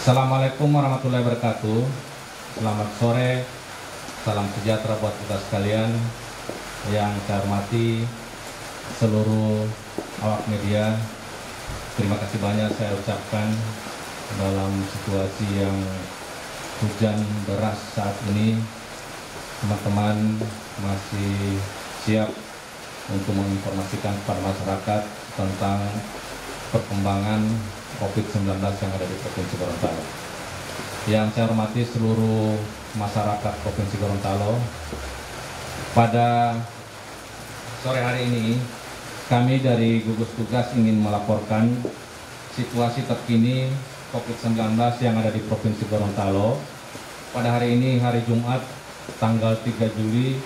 Assalamualaikum warahmatullahi wabarakatuh. Selamat sore, salam sejahtera buat kita sekalian. Yang saya hormati seluruh awak media, terima kasih banyak saya ucapkan dalam situasi yang hujan deras saat ini. Teman-teman masih siap untuk menginformasikan kepada masyarakat tentang perkembangan COVID-19 yang ada di Provinsi Gorontalo. Yang saya hormati seluruh masyarakat Provinsi Gorontalo, pada sore hari ini kami dari gugus tugas ingin melaporkan situasi terkini COVID-19 yang ada di Provinsi Gorontalo pada hari ini, hari Jumat tanggal 3 Juli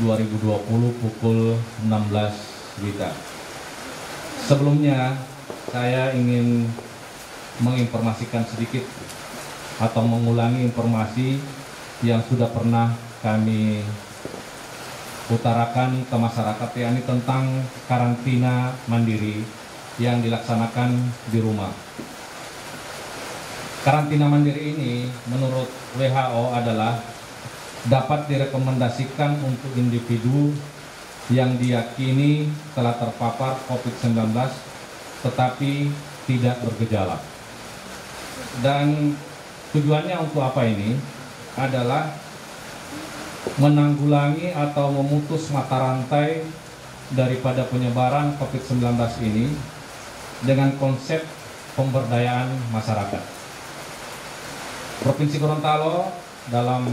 2020 pukul 16 WITA. Sebelumnya saya ingin menginformasikan sedikit atau mengulangi informasi yang sudah pernah kami utarakan ke masyarakat, yakni tentang karantina mandiri yang dilaksanakan di rumah. Karantina mandiri ini menurut WHO adalah dapat direkomendasikan untuk individu yang diyakini telah terpapar COVID-19 tetapi tidak bergejala. Dan tujuannya untuk apa ini? Adalah menanggulangi atau memutus mata rantai daripada penyebaran COVID-19 ini dengan konsep pemberdayaan masyarakat. Provinsi Gorontalo dalam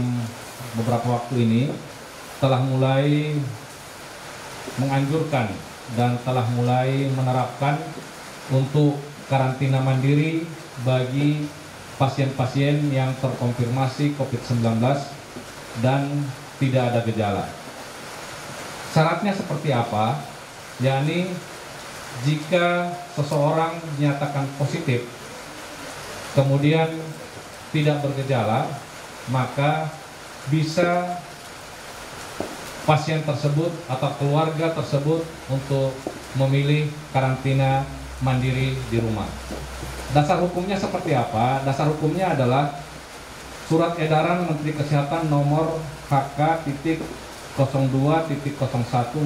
beberapa waktu ini telah mulai menganjurkan dan telah mulai menerapkan untuk karantina mandiri bagi pasien-pasien yang terkonfirmasi COVID-19 dan tidak ada gejala. Syaratnya seperti apa? Yakni jika seseorang dinyatakan positif kemudian tidak bergejala, maka bisa pasien tersebut atau keluarga tersebut untuk memilih karantina mandiri di rumah. Dasar hukumnya seperti apa? Dasar hukumnya adalah Surat Edaran Menteri Kesehatan nomor HK.02.01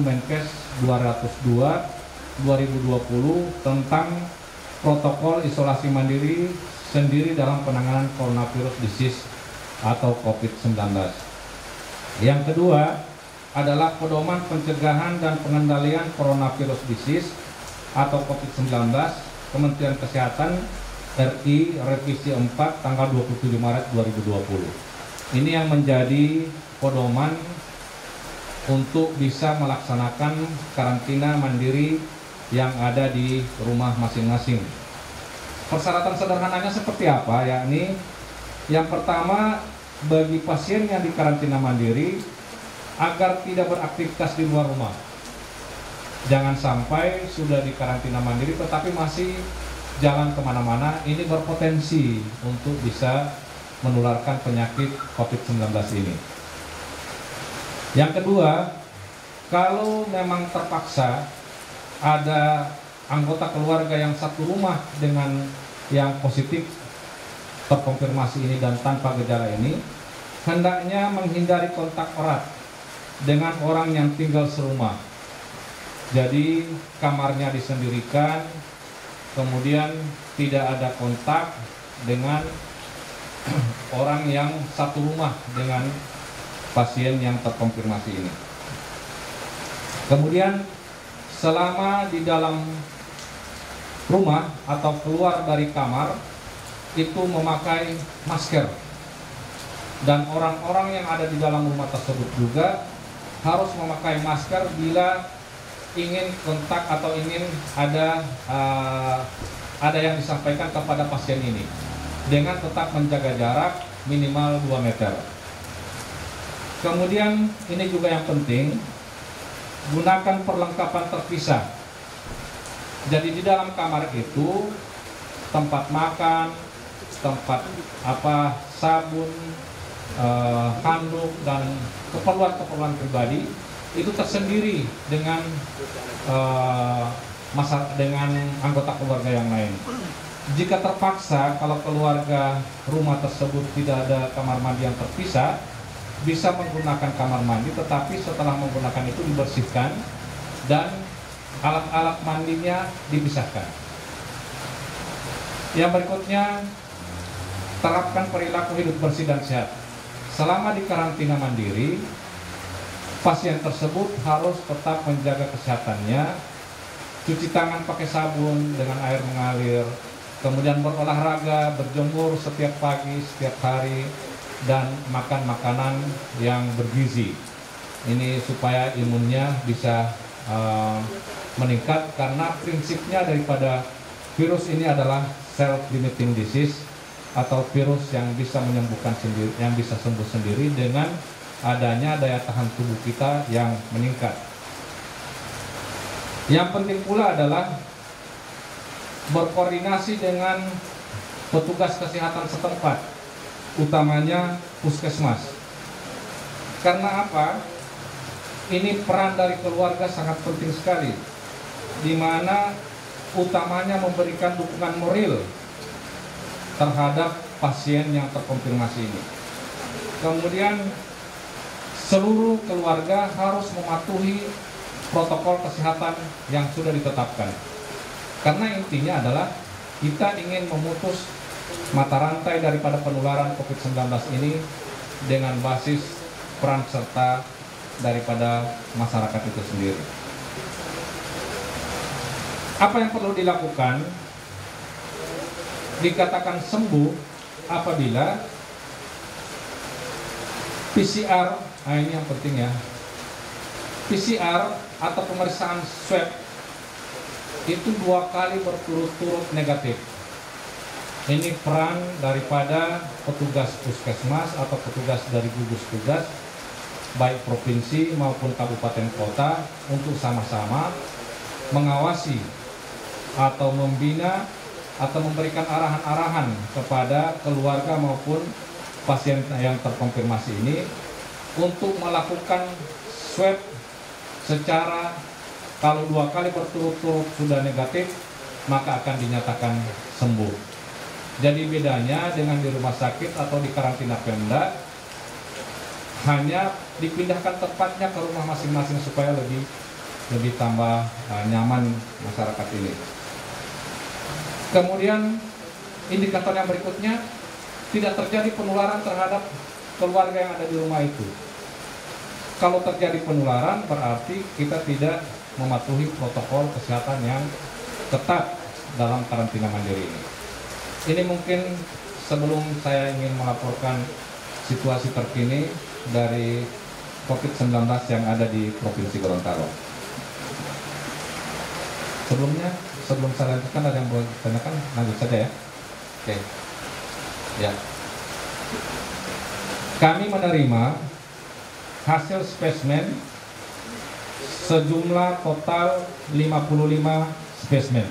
Menkes 202 2020 tentang protokol isolasi mandiri sendiri dalam penanganan coronavirus disease atau COVID-19. Yang kedua adalah Pedoman Pencegahan dan Pengendalian Coronavirus Disease atau COVID-19 Kementerian Kesehatan RI Revisi 4 tanggal 27 Maret 2020. Ini yang menjadi pedoman untuk bisa melaksanakan karantina mandiri yang ada di rumah masing-masing. Persyaratan sederhananya seperti apa? Yakni yang pertama, bagi pasien yang dikarantina mandiri agar tidak beraktivitas di luar rumah. Jangan sampai sudah dikarantina mandiri tetapi masih jalan kemana-mana, ini berpotensi untuk bisa menularkan penyakit COVID-19 ini. Yang kedua, kalau memang terpaksa ada anggota keluarga yang satu rumah dengan yang positif terkonfirmasi ini dan tanpa gejala ini, hendaknya menghindari kontak erat dengan orang yang tinggal serumah. Jadi kamarnya disendirikan, kemudian tidak ada kontak dengan orang yang satu rumah dengan pasien yang terkonfirmasi ini. Kemudian selama di dalam rumah atau keluar dari kamar itu memakai masker, dan orang-orang yang ada di dalam rumah tersebut juga harus memakai masker bila ingin kontak atau ingin ada yang disampaikan kepada pasien ini, dengan tetap menjaga jarak minimal 2 meter. Kemudian ini juga yang penting, gunakan perlengkapan terpisah. Jadi di dalam kamar itu tempat makan, tempat sabun, handuk dan keperluan pribadi itu tersendiri dengan anggota keluarga yang lain. Jika terpaksa, kalau keluarga rumah tersebut tidak ada kamar mandi yang terpisah, bisa menggunakan kamar mandi, tetapi setelah menggunakan itu dibersihkan dan alat-alat mandinya dipisahkan. Yang berikutnya, terapkan perilaku hidup bersih dan sehat. Selama di karantina mandiri, pasien tersebut harus tetap menjaga kesehatannya, cuci tangan pakai sabun dengan air mengalir, kemudian berolahraga, berjemur setiap pagi, setiap hari, dan makan makanan yang bergizi. Ini supaya imunnya bisa meningkat, karena prinsipnya daripada virus ini adalah self-limiting disease, atau virus yang bisa menyembuhkan sendiri, yang bisa sembuh sendiri dengan adanya daya tahan tubuh kita yang meningkat. Yang penting pula adalah berkoordinasi dengan petugas kesehatan setempat, utamanya puskesmas. Karena apa? Ini peran dari keluarga sangat penting sekali, di mana utamanya memberikan dukungan moral terhadap pasien yang terkonfirmasi ini. Kemudian seluruh keluarga harus mematuhi protokol kesehatan yang sudah ditetapkan. Karena intinya adalah kita ingin memutus mata rantai daripada penularan COVID-19 ini dengan basis peran serta daripada masyarakat itu sendiri. Apa yang perlu dilakukan? Dikatakan sembuh apabila PCR, nah ini yang penting ya, PCR atau pemeriksaan swab itu 2 kali berturut-turut negatif. Ini peran daripada petugas puskesmas atau petugas dari gugus tugas baik provinsi maupun kabupaten kota untuk sama-sama mengawasi atau membina atau memberikan arahan-arahan kepada keluarga maupun pasien yang terkonfirmasi ini untuk melakukan swab secara, kalau 2 kali berturut-turut sudah negatif maka akan dinyatakan sembuh. Jadi bedanya dengan di rumah sakit atau di karantina Pemda, hanya dipindahkan tempatnya ke rumah masing-masing supaya lebih tambah nyaman masyarakat ini. Kemudian indikator yang berikutnya, tidak terjadi penularan terhadap keluarga yang ada di rumah itu. Kalau terjadi penularan berarti kita tidak mematuhi protokol kesehatan yang ketat dalam karantina mandiri ini. Ini mungkin sebelum saya ingin melaporkan situasi terkini dari COVID-19 yang ada di Provinsi Gorontalo. Sebelum saya lanjutkan, ada yang mau ditanyakan? Lanjut saja ya. Oke. Ya. Kami menerima hasil spesimen sejumlah total 55 spesimen.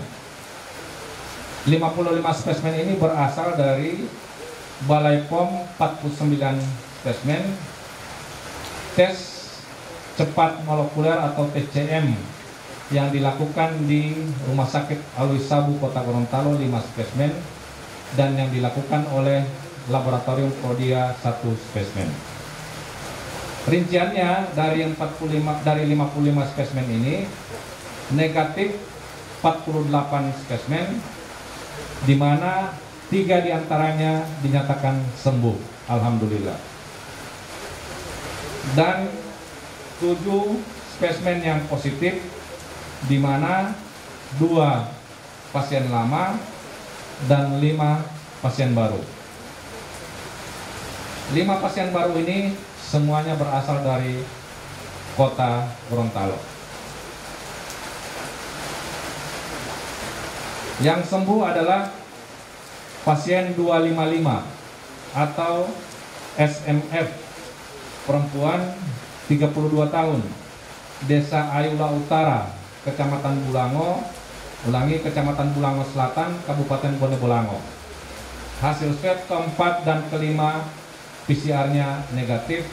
55 spesimen ini berasal dari Balai POM 49 spesimen, tes cepat molekuler atau TCM yang dilakukan di Rumah Sakit Alwi Sabu Kota Gorontalo 5 spesimen, dan yang dilakukan oleh Laboratorium Prodia 1 spesimen. Rinciannya dari 55 spesimen ini negatif 48 spesimen, di mana 3 diantaranya dinyatakan sembuh, alhamdulillah. Dan 7 spesimen yang positif, di mana 2 pasien lama dan 5 pasien baru. 5 pasien baru ini semuanya berasal dari Kota Gorontalo. Yang sembuh adalah pasien 255 atau SMF, perempuan 32 tahun, Desa Ayula Utara, Kecamatan Bulango, Kecamatan Bulango Selatan, Kabupaten Bonebolango. Hasil swab keempat dan kelima PCR-nya negatif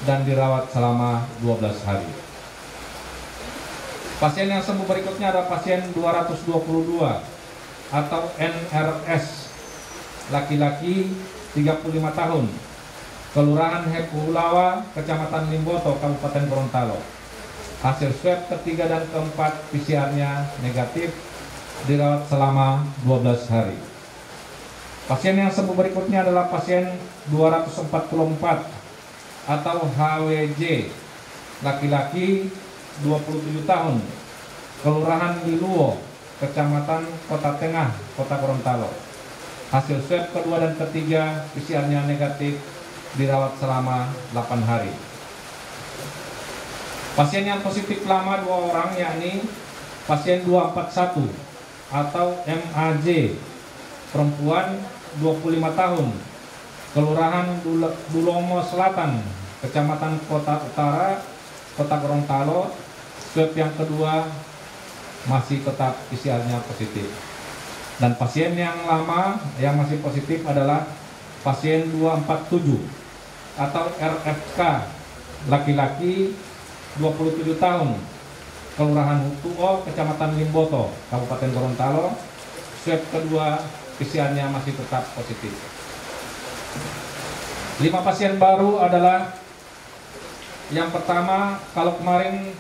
dan dirawat selama 12 hari. Pasien yang sembuh berikutnya adalah pasien 222, atau NRS, laki-laki 35 tahun, Kelurahan Hepulawa, Kecamatan Limboto, Kabupaten Gorontalo. Hasil swab ketiga dan keempat PCR-nya negatif, dirawat selama 12 hari. Pasien yang sembuh berikutnya adalah pasien 244 atau HWJ, laki-laki 27 tahun, Kelurahan Liluwo, Kecamatan Kota Tengah, Kota Gorontalo. Hasil swab kedua dan ketiga PCR-nya negatif, dirawat selama 8 hari. Pasien yang positif lama 2 orang, yakni pasien 241 atau MAJ, perempuan 25 tahun, Kelurahan Dulomo Selatan, Kecamatan Kota Utara, Kota Gorontalo. Swab yang kedua masih tetap PCR-nya positif. Dan pasien yang lama yang masih positif adalah pasien 247 atau RFK, laki-laki 27 tahun, Kelurahan Hutuo, Kecamatan Limboto, Kabupaten Gorontalo. Swab kedua PCR-nya masih tetap positif. 5 pasien baru adalah, yang pertama, kalau kemarin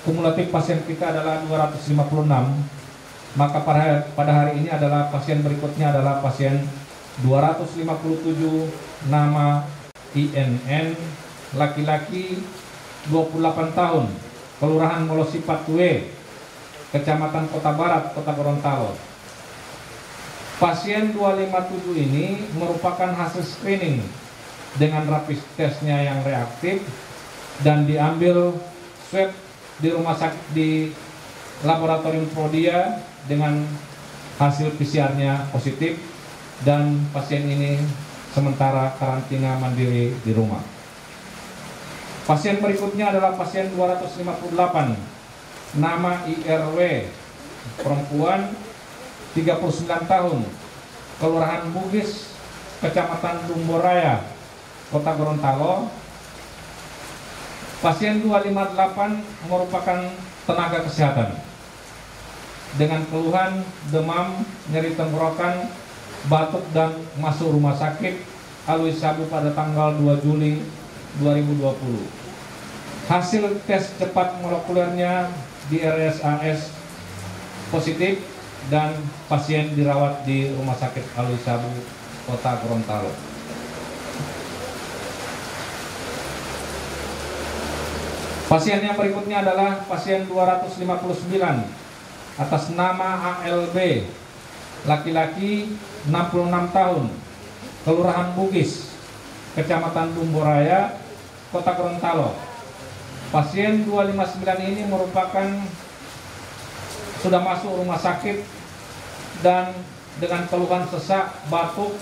kumulatif pasien kita adalah 256, maka pada hari ini adalah pasien berikutnya adalah pasien 257, nama INN, laki-laki 28 tahun, Kelurahan Molosipat W, Kecamatan Kota Barat, Kota Gorontalo. Pasien 257 ini merupakan hasil screening dengan rapid testnya yang reaktif dan diambil swab di rumah sakit di Laboratorium Prodia dengan hasil PCR-nya positif, dan pasien ini sementara karantina mandiri di rumah. Pasien berikutnya adalah pasien 258, nama IRW, perempuan 39 tahun, Kelurahan Bugis, Kecamatan Dumboraya, Kota Gorontalo. Pasien 258 merupakan tenaga kesehatan dengan keluhan demam, nyeri tenggorokan, batuk, dan masuk rumah sakit Alwi Sabu pada tanggal 2 Juli 2020. Hasil tes cepat molekulernya di RSAS positif dan pasien dirawat di Rumah Sakit Alwi Sabu, Kota Gorontalo. Pasien yang berikutnya adalah pasien 259 atas nama ALB, laki-laki 66 tahun, Kelurahan Bugis, Kecamatan Dumboraya, Kota Gorontalo. Pasien 259 ini merupakan sudah masuk rumah sakit dan dengan keluhan sesak, batuk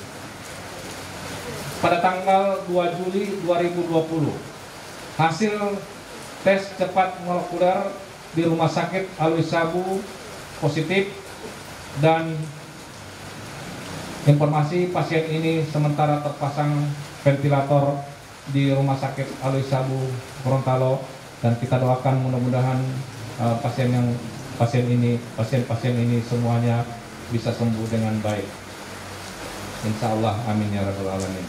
pada tanggal 2 Juli 2020. Hasil tes cepat molekuler di Rumah Sakit Alwi Sabu positif, dan informasi pasien ini sementara terpasang ventilator di Rumah Sakit Alwi Sabu Gorontalo, dan kita doakan mudah-mudahan pasien-pasien ini semuanya bisa sembuh dengan baik. Insya Allah, amin ya rabbal alamin.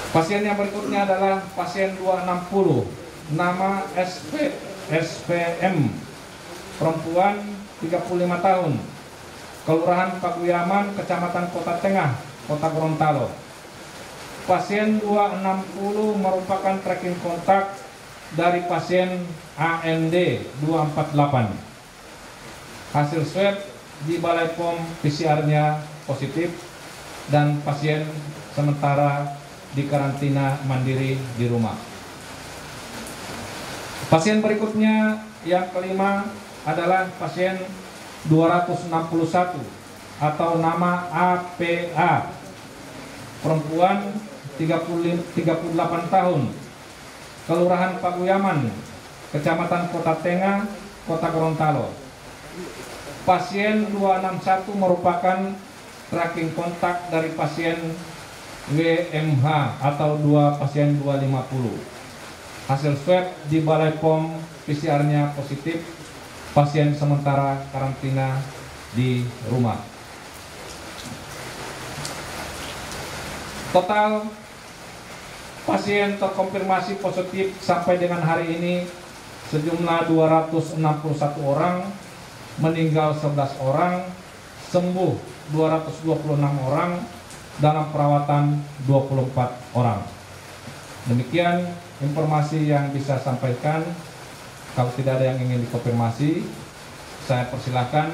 Pasien yang berikutnya adalah pasien 260, nama SPM, perempuan 35 tahun, Kelurahan Paguyaman, Kecamatan Kota Tengah, Kota Gorontalo. Pasien 260 merupakan tracking kontak dari pasien AND 248. Hasil swab di Balai POM PCR-nya positif, dan pasien sementara di karantina mandiri di rumah. Pasien berikutnya yang kelima adalah pasien 261 atau nama APA, perempuan 38 tahun, Kelurahan Paguyaman, Kecamatan Kota Tengah, Kota Gorontalo. Pasien 261 merupakan tracking kontak dari pasien WMH atau pasien 250. Hasil swab di Balai POM PCR-nya positif, pasien sementara karantina di rumah. Total pasien terkonfirmasi positif sampai dengan hari ini sejumlah 261 orang, meninggal 11 orang, sembuh 226 orang, dalam perawatan 24 orang. Demikian informasi yang bisa sampaikan. Kalau tidak ada yang ingin dikonfirmasi, saya persilahkan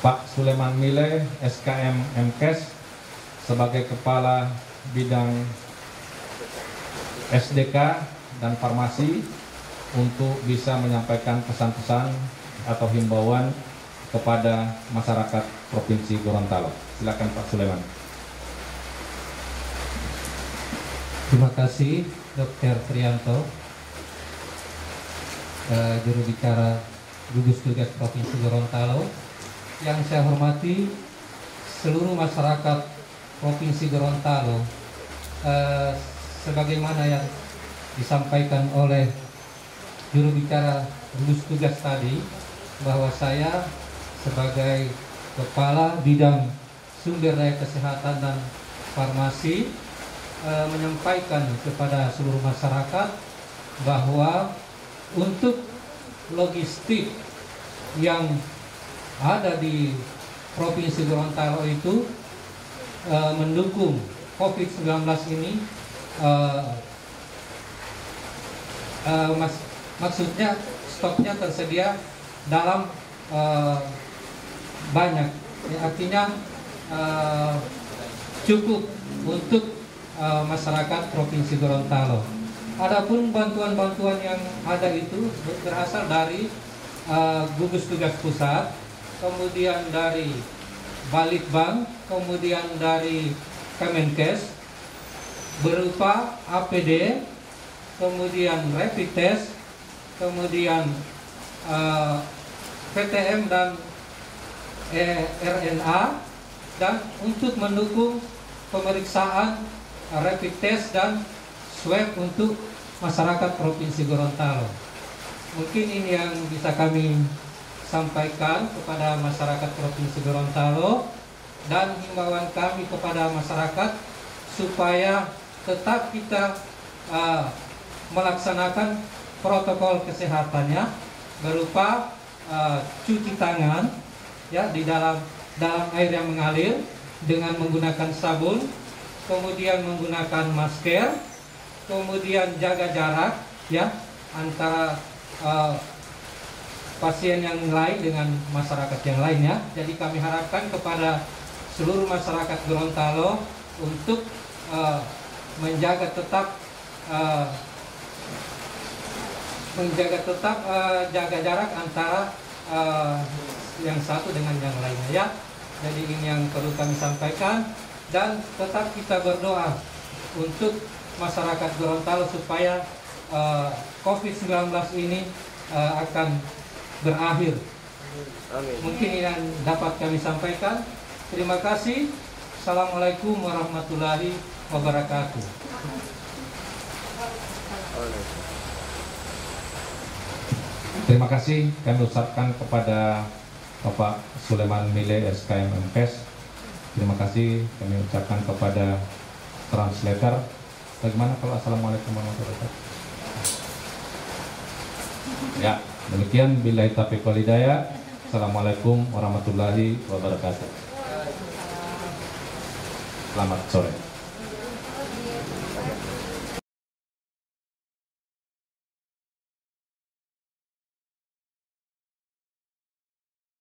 Pak Suleman Mile, SKM MKes, sebagai Kepala Bidang SDK dan Farmasi untuk bisa menyampaikan pesan-pesan atau himbauan kepada masyarakat Provinsi Gorontalo. Silakan Pak Suleman. Terima kasih Dr. Trianto, juru bicara gugus tugas Provinsi Gorontalo. Yang saya hormati seluruh masyarakat Provinsi Gorontalo, sebagaimana yang disampaikan oleh juru bicara gugus tugas tadi, bahwa saya sebagai Kepala Bidang Sumber Daya Kesehatan dan Farmasi menyampaikan kepada seluruh masyarakat bahwa untuk logistik yang ada di Provinsi Gorontalo itu mendukung COVID-19 ini, maksudnya stoknya tersedia dalam banyak, ya, artinya cukup untuk masyarakat Provinsi Gorontalo. Adapun bantuan-bantuan yang ada itu berasal dari gugus tugas pusat, kemudian dari Balitbang, kemudian dari Kemenkes, berupa APD, kemudian rapid test, kemudian PTM dan RNA, dan untuk mendukung pemeriksaan rapid test dan swab untuk masyarakat Provinsi Gorontalo. Mungkin ini yang bisa kami sampaikan kepada masyarakat Provinsi Gorontalo, dan himbauan kami kepada masyarakat supaya tetap kita melaksanakan protokol kesehatannya berupa cuci tangan, ya, di dalam air yang mengalir dengan menggunakan sabun, kemudian menggunakan masker, kemudian jaga jarak, ya, antara pasien yang lain dengan masyarakat yang lainnya. Jadi kami harapkan kepada seluruh masyarakat Gorontalo untuk menjaga tetap jaga jarak antara yang satu dengan yang lainnya, ya. Jadi ini yang perlu kami sampaikan, dan tetap kita berdoa untuk masyarakat Gorontalo supaya COVID-19 ini akan berakhir. Amin. Mungkin ini yang dapat kami sampaikan. Terima kasih. Assalamualaikum warahmatullahi wabarakatuh. Terima kasih kami ucapkan kepada Bapak Suleman Mile, SKM MKes. Terima kasih kami ucapkan kepada translator. Bagaimana kalau Assalamualaikum warahmatullahi wabarakatuh? Ya, demikian, billahi taufiq wal hidayah. Assalamualaikum warahmatullahi wabarakatuh. Selamat sore.